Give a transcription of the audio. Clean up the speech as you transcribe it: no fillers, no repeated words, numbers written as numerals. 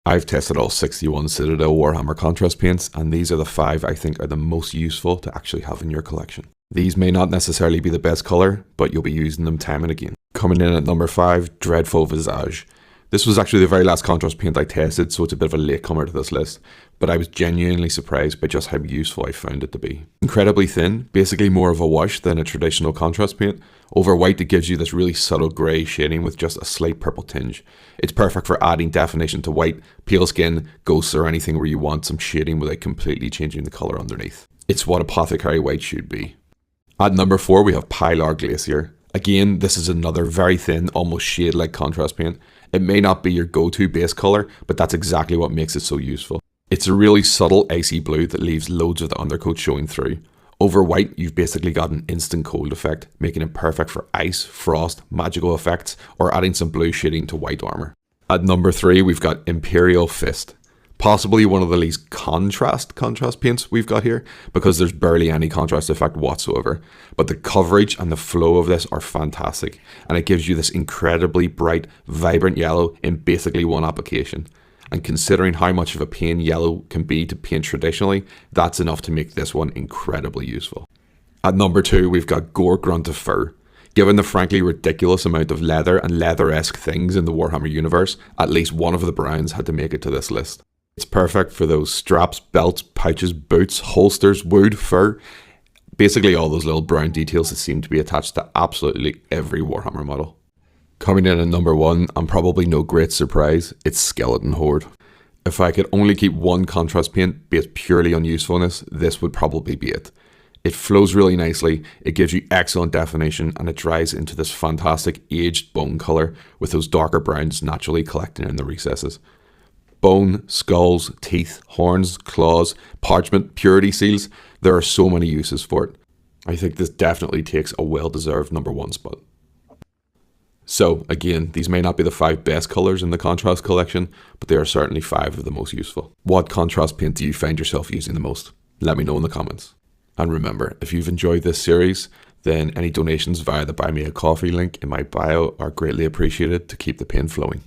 I've tested all 61 Citadel Warhammer Contrast Paints, and these are the 5 I think are the most useful to actually have in your collection. These may not necessarily be the best colour, but you'll be using them time and again. Coming in at number 5, Dreadful Visage. This was actually the very last contrast paint I tested, so it's a bit of a latecomer to this list, but I was genuinely surprised by just how useful I found it to be. Incredibly thin, basically more of a wash than a traditional contrast paint. Over white it gives you this really subtle grey shading with just a slight purple tinge. It's perfect for adding definition to white, pale skin, ghosts or anything where you want some shading without completely changing the colour underneath. It's what Apothecary White should be. At number 4 we have Pilar Glacier. Again, this is another very thin, almost shade-like contrast paint. It may not be your go-to base colour, but that's exactly what makes it so useful. It's a really subtle icy blue that leaves loads of the undercoat showing through. Over white, you've basically got an instant cold effect, making it perfect for ice, frost, magical effects, or adding some blue shading to white armour. At number 3, we've got Imperial Fist. Possibly one of the least contrast paints we've got here, because there's barely any contrast effect whatsoever. But the coverage and the flow of this are fantastic, and it gives you this incredibly bright, vibrant yellow in basically one application. And considering how much of a pain yellow can be to paint traditionally, that's enough to make this one incredibly useful. At number 2, we've got Gore Grunt of Fur. Given the frankly ridiculous amount of leather and leather-esque things in the Warhammer universe, at least one of the browns had to make it to this list. It's perfect for those straps, belts, pouches, boots, holsters, wood, fur, basically all those little brown details that seem to be attached to absolutely every Warhammer model. Coming in at number 1, and probably no great surprise, it's Skeleton Horde. If I could only keep one contrast paint based purely on usefulness, this would probably be it. It flows really nicely, it gives you excellent definition, and it dries into this fantastic aged bone colour with those darker browns naturally collecting in the recesses. Bone, skulls, teeth, horns, claws, parchment, purity seals, there are so many uses for it. I think this definitely takes a well-deserved number 1 spot. So again, these may not be the 5 best colours in the contrast collection, but they are certainly 5 of the most useful. What contrast paint do you find yourself using the most? Let me know in the comments. And remember, if you've enjoyed this series, then any donations via the Buy Me a Coffee link in my bio are greatly appreciated to keep the paint flowing.